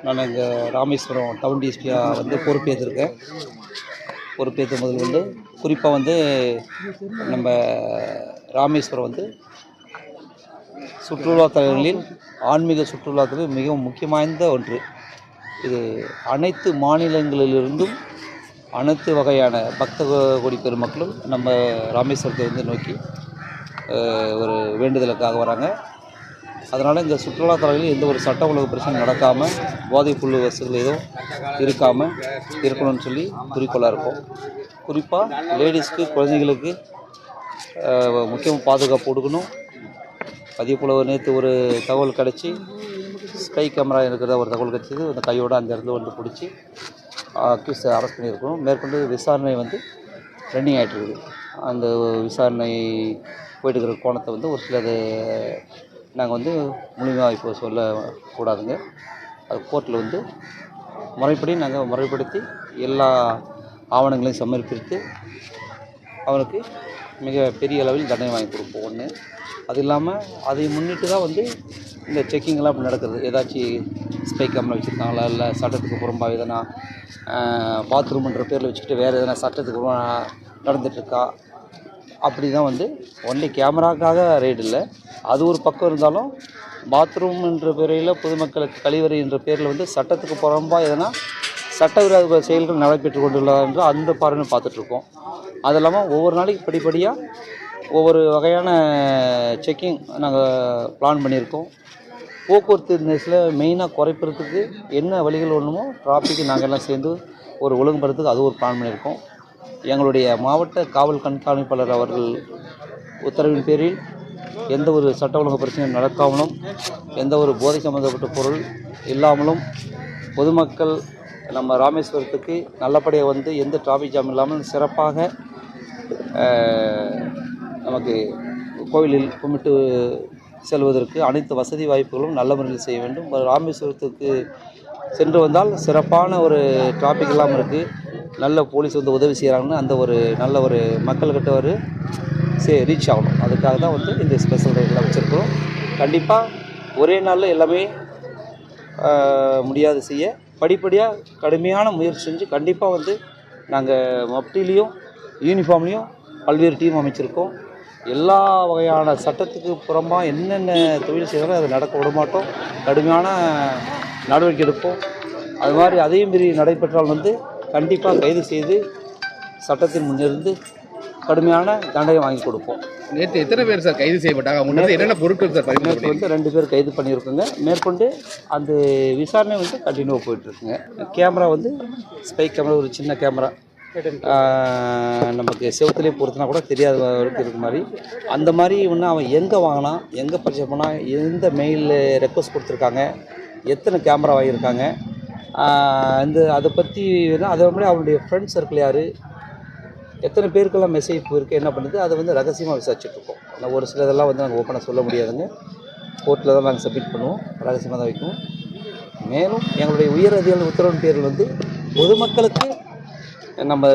நான் இங்கே ராமேஸ்வரம் டவுன் டிஎஸ்பியாக வந்து பொறுப்பேற்றிருக்கேன். பொறுப்பேற்ற முதல் வந்து குறிப்பாக வந்து நம்ம ராமேஸ்வரம் வந்து சுற்றுலாத்தலங்களில் ஆன்மீக சுற்றுலாத்தலில் மிகவும் முக்கியம் வாய்ந்த ஒன்று. இது அனைத்து மாநிலங்களிலிருந்தும் அனைத்து வகையான பக்த கோடி பெருமக்களும் நம்ம ராமேஸ்வரத்தை வந்து நோக்கி ஒரு வேண்டுதலுக்காக வராங்க. அதனால் இந்த சுற்றுலாத்தலங்களில் எந்த ஒரு சட்ட ஒழுங்கு பிரச்சனை நடக்காமல், போதைப்புழு வசதிகள் எதுவும் இருக்காமல் இருக்கணும்னு சொல்லி குறிக்கோளாக இருக்கும். குறிப்பாக லேடிஸ்க்கு, குழந்தைங்களுக்கு முக்கியமாக பாதுகாப்பு கொடுக்கணும். அதே போல் நேற்று ஒரு தகவல் கிடச்சி ஸ்கை கேமரா இருக்கிறத ஒரு தகவல் கிடச்சிது. அந்த கையோடு அந்த இடத்துல வந்து பிடிச்சி அக்யூஸை அரெஸ்ட் பண்ணியிருக்கணும். மேற்கொண்டு விசாரணை வந்து ரன்னிங் ஆகிட்டுருக்குது. அந்த விசாரணை போயிட்டு இருக்கிற கோணத்தை வந்து ஒரு சிலது நாங்கள் வந்து முழுமையாக இப்போ சொல்லக்கூடாதுங்க. அது கோர்ட்டில் வந்து முறைப்படி நாங்கள் முறைப்படுத்தி எல்லா ஆவணங்களையும் சமர்ப்பித்து அவனுக்கு மிக பெரிய அளவில் தண்டனை வாங்கி கொடுப்போம். ஒன்று அது இல்லாமல் அதை முன்னிட்டு தான் வந்து இந்த செக்கிங்லாம் இப்படி நடக்கிறது. ஏதாச்சும் ஸ்பை கேமரா வச்சுருக்காங்களா, இல்லை சட்டத்துக்கு புறம்பாக எதனா பாத்ரூம்ன்ற பேரில் வச்சுக்கிட்டு வேறு எதனா சட்டத்துக்கு நடந்துகிட்ருக்கா, அப்படி தான் வந்து ஒன்லி கேமராக்காக ரைடு இல்லை. அது ஒரு பக்கம் இருந்தாலும் பாத்ரூம் என்ற பேரில் பொதுமக்களுக்கு கழிவறை என்ற பேரில் வந்து சட்டத்துக்கு புறம்பாக எதனா சட்டவிரோத செயல்கள் நடைபெற்று கொண்டுள்ளதா என்று அந்த பார்வையும் பார்த்துட்ருக்கோம். அது இல்லாமல் ஒவ்வொரு நாளைக்கு படிப்படியாக ஒவ்வொரு வகையான செக்கிங் நாங்கள் பிளான் பண்ணியிருக்கோம். போக்குவரத்து நெரிசலை மெயினாக குறைப்பதற்கு என்ன வழிகள் ஒன்றுமோ டிராஃபிக்கு நாங்கள் எல்லாம் சேர்ந்து ஒரு ஒழுங்குபடுறதுக்கு அது ஒரு பிளான் பண்ணியிருக்கோம். எங்களுடைய மாவட்ட காவல் கண்காணிப்பாளர் அவர்கள் உத்தரவின் பேரில் எந்த ஒரு சட்ட ஒழுங்கு பிரச்சனையும் நடக்காமலும், எந்த ஒரு போதை சம்மந்தப்பட்ட பொருள் இல்லாமலும், பொதுமக்கள் நம்ம ராமேஸ்வரத்துக்கு நல்லபடியாக வந்து எந்த டிராஃபிக் ஜாம் இல்லாமல் சிறப்பாக நமக்கு கோவிலில் கும்பிட்டு செல்வதற்கு அனைத்து வசதி வாய்ப்புகளும் நல்ல முறையில் செய்ய வேண்டும். ராமேஸ்வரத்துக்கு சென்று வந்தால் சிறப்பான ஒரு டிராஃபிக் இல்லாமல் இருக்குது. நல்ல போலீஸ் வந்து உதவி செய்கிறாங்கன்னு அந்த ஒரு நல்ல ஒரு மக்கள்கிட்ட ஒரு ரீச் ஆகணும். அதுக்காக தான் வந்து இந்த ஸ்பெஷல் ரைடெலாம் வச்சுருக்கிறோம். கண்டிப்பாக ஒரே நாளில் எல்லாமே முடியாது செய்ய, படிப்படியாக கடுமையான முயற்சி செஞ்சு கண்டிப்பாக வந்து நாங்கள் மப்டிலையும் யூனிஃபார்ம்லேயும் பல்வேறு டீம் அமைச்சிருக்கோம். எல்லா வகையான சட்டத்துக்கு புறம்பாக என்னென்ன தொழில் செய்கிறாலும் அதை நடக்க விட மாட்டோம். கடுமையான நடவடிக்கை எடுப்போம். அது மாதிரி அதையும் மீறி நடைபெற்றால் வந்து கண்டிப்பாக கைது செய்து சட்டத்தின் முன்னிருந்து கடுமையான தண்டனை வாங்கி கொடுப்போம். நேற்று எத்தனை பேர் சார் கைது செய்யப்பட்டாங்க? அவங்க என்னென்ன பொருட்கள் சார் நேற்று வந்து 2 பேர் கைது பண்ணியிருக்குங்க. மேற்கொண்டு அந்த விசாரணை வந்து கண்டினியூவாக போயிட்டுருக்குங்க. கேமரா வந்து ஸ்பை கேமரா, ஒரு சின்ன கேமரா நமக்கு செவத்துலேயே பொறுத்தினா கூட தெரியாத இருக்கிற மாதிரி, அந்த மாதிரி ஒன்று அவன் எங்கே வாங்கினான், எங்கே பர்ச்சேஸ் பண்ணால், எந்த மெயிலில் ரெக்வஸ்ட் கொடுத்துருக்காங்க, எத்தனை கேமரா வாங்கியிருக்காங்க, அதை பற்றி அதை மாதிரி அவனுடைய ஃப்ரெண்ட் சர்க்கிள் யார், எத்தனை பேருக்கெல்லாம் மெசேஜ் போயிருக்கு, என்ன பண்ணுது, அதை வந்து ரகசியமாக விசாரிச்சுட்ருக்கோம். ஆனால் ஒரு சிலதெல்லாம் வந்து நாங்கள் ஓப்பனாக சொல்ல முடியாதுங்க. கோர்ட்டில் தான் நாங்கள் சப்மிட் பண்ணுவோம், ரகசியமாக தான் வைக்குவோம். மேலும் எங்களுடைய உயர் அதிகாரி உத்தரவின் பேரில் வந்து பொதுமக்களுக்கு நம்ம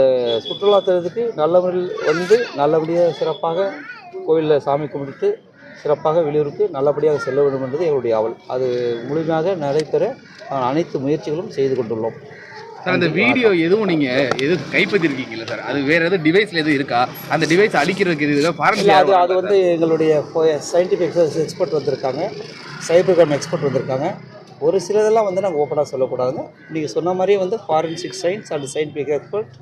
சுற்றுலாத்தலத்துக்கு நல்ல முறையில் வந்து நல்லபடியாக சிறப்பாக கோவிலில் சாமி கும்பிட்டு சிறப்பாக வெளியூருக்கு நல்லபடியாக செல்ல வேண்டும் என்பது எங்களுடைய ஆவல். அது முழுமையாக நடைபெற அனைத்து முயற்சிகளும் செய்து கொண்டுள்ளோம். சார், அந்த வீடியோ எதுவும் நீங்கள் எதுவும் கைப்பற்றிருக்கீங்களா சார்? அது வேறு எதுவும் டிவைஸில் எதுவும் இருக்கா? அந்த டிவைஸ் அடிக்கிறதுக்கு இது ஃபாரன்சிக் அது வந்து எங்களுடைய சயின்டிஃபிக் எக்ஸ்பர்ட் வந்திருக்காங்க, சைபர் கிரைம் எக்ஸ்பர்ட் வந்திருக்காங்க. ஒரு சிலதெல்லாம் வந்து நாங்கள் ஓப்பனாக சொல்லக்கூடாதுங்க. நீங்கள் சொன்ன மாதிரியே வந்து forensic science and scientific expert,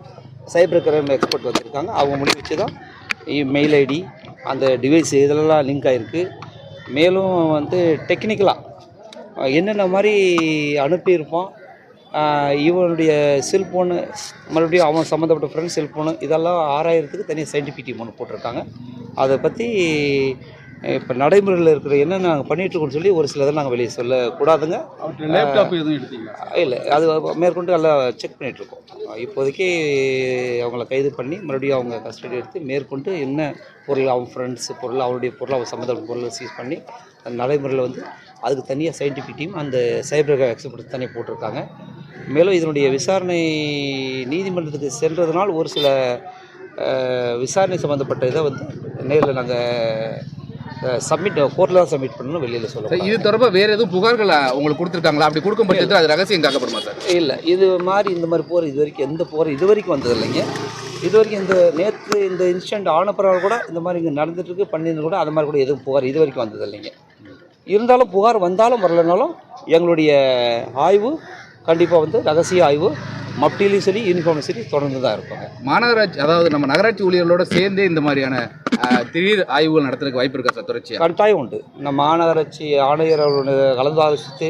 cyber crime expert வந்திருக்காங்க. அவங்க முடிவு வச்சு தான் மெயில் ஐடி, அந்த டிவைஸ் இதெல்லாம் லிங்க் ஆகிருக்கு. மேலும் வந்து டெக்னிக்கலாக என்னென்ன மாதிரி அனுப்பியிருப்பான், இவனுடைய செல்ஃபோனு, மறுபடியும் அவன் சம்மந்தப்பட்ட ஃப்ரெண்ட்ஸ் செல்ஃபோனு, இதெல்லாம் ஆராயறதுக்கு தனியாக சயின்டிஃபிக் டீம் ஒன்று போட்டிருக்காங்க. அதை பற்றி இப்போ நடைமுறையில் இருக்கிற என்னென்ன நாங்கள் பண்ணிகிட்ருக்கோன்னு சொல்லி ஒரு சிலதை நாங்கள் வெளியே சொல்லக்கூடாதுங்க. லேப்டாப் எதுவும் எடுத்தீங்களா? இல்லை, அது மேற்கொண்டு எல்லாம் செக் பண்ணிகிட்ருக்கோம். இப்போதைக்கு அவங்கள கைது பண்ணி மறுபடியும் அவங்க கஸ்டடி எடுத்து மேற்கொண்டு என்ன பொருள், அவன் ஃப்ரெண்ட்ஸு பொருள், அவனுடைய பொருள், அவன் சம்மந்தப்பட்ட பொருளை சீஸ் பண்ணி அந்த நடைமுறையில் வந்து அதுக்கு தனியாக சயின்டிஃபிக் டீம், அந்த சைபர் எக்ஸ்பர்ட் தனியாக போட்டிருக்காங்க. மேலும் இதனுடைய விசாரணை நீதிமன்றத்துக்கு சென்றதுனால் ஒரு சில விசாரணை சம்மந்தப்பட்ட இதை வந்து நேரில் நாங்கள் கோர்ட்டில் தான் சப்மிட் பண்ணணும், வெளியில் சொல்ல. இது தொடர்பாக வேறு எதுவும் புகார்கள் உங்களுக்கு கொடுத்துருக்காங்களா? அப்படி கொடுக்கும் பட்சத்தில் அது ரகசியம் காக்கப்படுமா சார்? இல்லை, இந்த மாதிரி புகார் இது வரைக்கும் எந்த புகார் இது வரைக்கும் வந்தது இல்லைங்க. இது வரைக்கும் நேற்று இந்த இன்சிடென்ட் ஆன பிறகு கூட இந்த மாதிரி இங்கே நடந்துட்டுருக்கு பண்ணியிருந்து கூட அது மாதிரி கூட எதுவும் புகார் இது வரைக்கும் வந்தது இல்லைங்க. இருந்தாலும் புகார் வந்தாலும் வரலனாலும் எங்களுடைய ஆய்வு கண்டிப்பாக ரகசிய ஆய்வு மப்டிலையும் சரி யூனிஃபார்ம் சரி தொடர்ந்து தான் இருப்பாங்க. மாநகராட்சி, அதாவது நம்ம நகராட்சி ஊழியர்களோட சேர்ந்தே இந்த மாதிரியான திடீர் ஆய்வுகள் நடத்துறதுக்கு வாய்ப்பு இருக்கா சார்? தொடர்ச்சியாக கட்டாயம் உண்டு. நம்ம மாநகராட்சி ஆணையரோட கலந்து ஆலோசித்து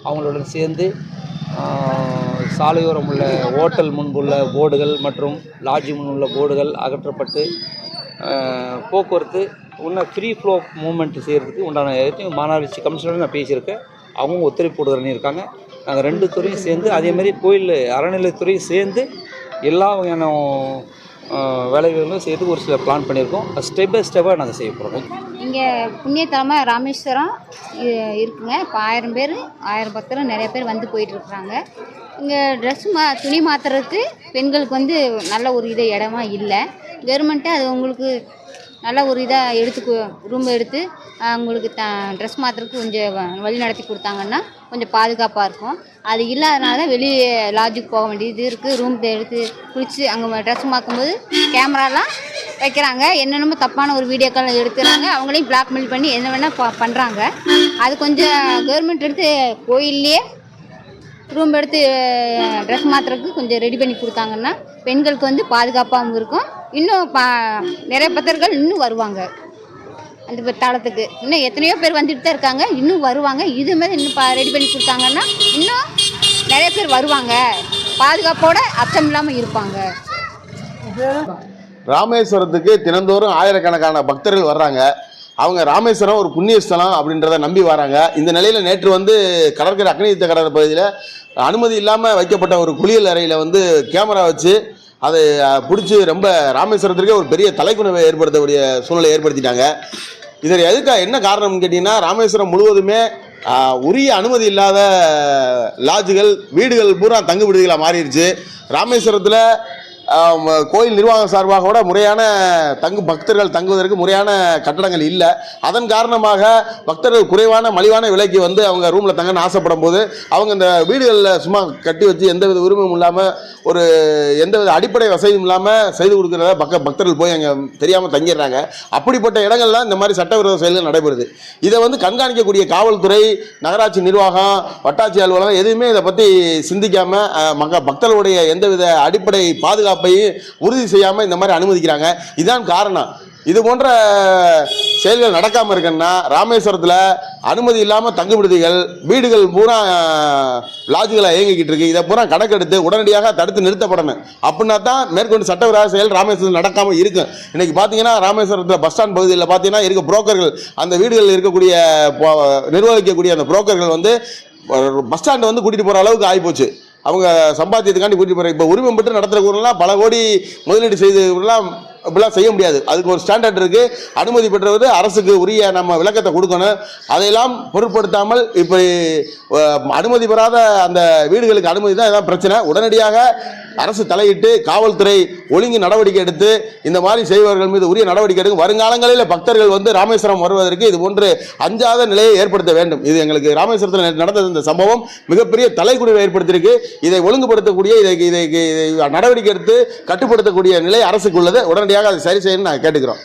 அவங்களுடன் சேர்ந்து சாலையோரம் உள்ள ஹோட்டல் முன்புள்ள போர்டுகள் மற்றும் லாட்ஜி முன்புள்ள போர்டுகள் அகற்றப்பட்டு போக்குவரத்து இன்னும் ஃப்ரீ ஃப்ளோ மூவ்மெண்ட் செய்கிறதுக்கு உண்டான மாநகராட்சி கமிஷனரோடு நான் பேசியிருக்கேன். அவங்க ஒத்துழைப்பு கொடுக்குறேன்னு இருக்காங்க. நாங்கள் 2 துறையும் சேர்ந்து அதேமாதிரி கோயில் அறநிலையத்துறையும் சேர்ந்து எல்லா வகையான வேலைகளும் செய்து ஒரு சில பிளான் பண்ணியிருக்கோம். ஸ்டெப் பை ஸ்டெப்பாக நாங்கள் செய்ய போகிறோம். இங்கே புண்ணியத்தலமாக ராமேஸ்வரம் இருக்குங்க. இப்போ 1000 பேர் 1000 பக்தர்கள் நிறைய பேர் வந்து போயிட்டுருக்குறாங்க. இங்கே துணி மாற்றுறதுக்கு பெண்களுக்கு நல்ல ஒரு இடமா இல்லை. கவர்மெண்ட்டு அது உங்களுக்கு நல்ல ஒரு இதாக ரூம் எடுத்து அவங்களுக்கு ட்ரெஸ் மாற்றுறதுக்கு கொஞ்சம் வழி நடத்தி கொடுத்தாங்கன்னா கொஞ்சம் பாதுகாப்பாக இருக்கும். அது இல்லாதனால தான் வெளியே லாட்ஜுக்கு போக வேண்டியது இருக்குது. ரூம் எடுத்து குளித்து அங்கே ட்ரெஸ் மாற்றும்போது கேமராலாம் வைக்கிறாங்க. என்னென்னமோ தப்பான ஒரு வீடியோக்கள் எடுத்துறாங்க. அவங்களையும் பிளாக்மெயில் பண்ணி என்ன வேணால் பண்ணுறாங்க. அது கொஞ்சம் கவர்மெண்ட் எடுத்து கோயில்லையே ரூம் எடுத்து ட்ரெஸ் மாற்றுறதுக்கு கொஞ்சம் ரெடி பண்ணி கொடுத்தாங்கன்னா பெண்களுக்கு பாதுகாப்பாகவும் இருக்கும். இன்னும் நிறைய பக்தர்கள் இன்னும் வருவாங்க அந்த தளத்துக்கு. இன்னும் எத்தனையோ பேர் வந்துட்டு தான் இருக்காங்க, இன்னும் வருவாங்க. இது மாதிரி இன்னும் ரெடி பண்ணி கொடுத்தாங்கன்னா இன்னும் நிறைய பேர் வருவாங்க, பாதுகாப்போட அச்சம் இல்லாமல் இருப்பாங்க. ராமேஸ்வரத்துக்கு தினந்தோறும் ஆயிரக்கணக்கான பக்தர்கள் வர்றாங்க. அவங்க ராமேஸ்வரம் ஒரு புண்ணிய ஸ்தலம் அப்படின்றத நம்பி வராங்க. இந்த நிலையில் நேற்று கடற்கரை அக்னிதீர்த்த கடற்கரை பகுதியில் அனுமதி இல்லாமல் வைக்கப்பட்ட ஒரு குளியல் அறையில் கேமரா வச்சு அதை பிடிச்சி ரொம்ப ராமேஸ்வரத்திற்கே ஒரு பெரிய தலைக்குணவை ஏற்படுத்தக்கூடிய சூழ்நிலை ஏற்படுத்திட்டாங்க. இதில் என்ன காரணம்னு கேட்டிங்கன்னா, ராமேஸ்வரம் முழுவதுமே உரிய அனுமதி இல்லாத லாட்ஜுகள் வீடுகள் பூரா தங்கு விடுதிகளாக மாறிடுச்சு. ராமேஸ்வரத்தில் கோயில் நிர்வாகம் சார்பாக கூட முறையான பக்தர்கள் தங்குவதற்கு முறையான கட்டடங்கள் இல்லை. அதன் காரணமாக பக்தர்கள் குறைவான மலிவான விலைக்கு அவங்க ரூமில் தங்கன்னு ஆசைப்படும் போது அவங்க இந்த வீடுகளில் சும்மா கட்டி வச்சு எந்தவித உரிமையும் இல்லாமல் ஒரு எந்தவித அடிப்படை வசதியும் இல்லாமல் செய்து கொடுக்குறத பக்தர்கள் போய் அங்கே தெரியாமல் தங்கிடுறாங்க. அப்படிப்பட்ட இடங்கள்லாம் இந்த மாதிரி சட்டவிரோத செயல்கள் நடைபெறுது. இதை கண்காணிக்கக்கூடிய காவல்துறை, நகராட்சி நிர்வாகம், வட்டாட்சி அலுவலகம் எதுவுமே இதை பற்றி சிந்திக்காமல் பக்தர்களுடைய எந்தவித அடிப்படை பாதுகாப்பு உறுதி செய்யாம இந்த மாதிரி அனுமதிக்கிறாங்க. இதுதான் காரணம். இது போன்ற செயல்கள் நடக்காம இருக்குன்னா ராமேஸ்வரத்தில் அனுமதி இல்லாமல் தங்கு விடுதிகள் வீடுகள் பூரா லாட்ஜுகளை இயங்கிக்கிட்டு இருக்கு. இதை பூரா கணக்கெடுத்து உடனடியாக தடுத்து நிறுத்தப்படணும். அப்படின்னா தான் மேற்கொண்டு சட்டவிரோத செயல் ராமேஸ்வரத்தில் நடக்காமல் இருக்கும். இன்னைக்கு பார்த்தீங்கன்னா ராமேஸ்வரத்தில் பஸ் ஸ்டாண்ட் பகுதியில் பார்த்தீங்கன்னா இருக்க புரோக்கர்கள், அந்த வீடுகளில் இருக்கக்கூடிய நிர்வகிக்கக்கூடிய அந்த புரோக்கர்கள் பஸ் ஸ்டாண்ட் கூட்டிகிட்டு போகிற அளவுக்கு ஆகிப்போச்சு. அவங்க சம்பாத்தியத்துக்காண்டி கூட்டிட்டு போகிறாங்க. இப்போ உரிமம் பெற்று நடத்துகிற ஊரெல்லாம் பல கோடி முதலீடு செய்தவர்கள்லாம் இப்படிலாம் செய்ய முடியாது. அதுக்கு ஒரு ஸ்டாண்டர்ட் இருக்குது. அனுமதி பெற்றது அரசுக்கு உரிய நம்ம விளக்கத்தை கொடுக்கணும். அதையெல்லாம் பொருட்படுத்தாமல் இப்படி அனுமதி பெறாத அந்த வீடுகளுக்கு அனுமதி தான் இதான் பிரச்சனை. உடனடியாக அரசு தலையிட்டு காவல்துறை ஒழுங்கு நடவடிக்கை எடுத்து இந்த மாதிரி செய்பவர்கள் மீது உரிய நடவடிக்கை எடுக்கும். வருங்காலங்களில் பக்தர்கள் ராமேஸ்வரம் வருவதற்கு இது போன்று அஞ்சாத நிலையை ஏற்படுத்த வேண்டும். இது எங்களுக்கு ராமேஸ்வரத்தில் நடந்த இந்த சம்பவம் மிகப்பெரிய தலைக்குடிவை ஏற்படுத்தியிருக்கு. இதை ஒழுங்குபடுத்தக்கூடிய இதை நடவடிக்கை எடுத்து கட்டுப்படுத்தக்கூடிய நிலை அரசுக்கு உள்ளது. உடனடியாக அதை சரி செய்யணும்னு நாங்கள் கேட்டுக்கிறோம்.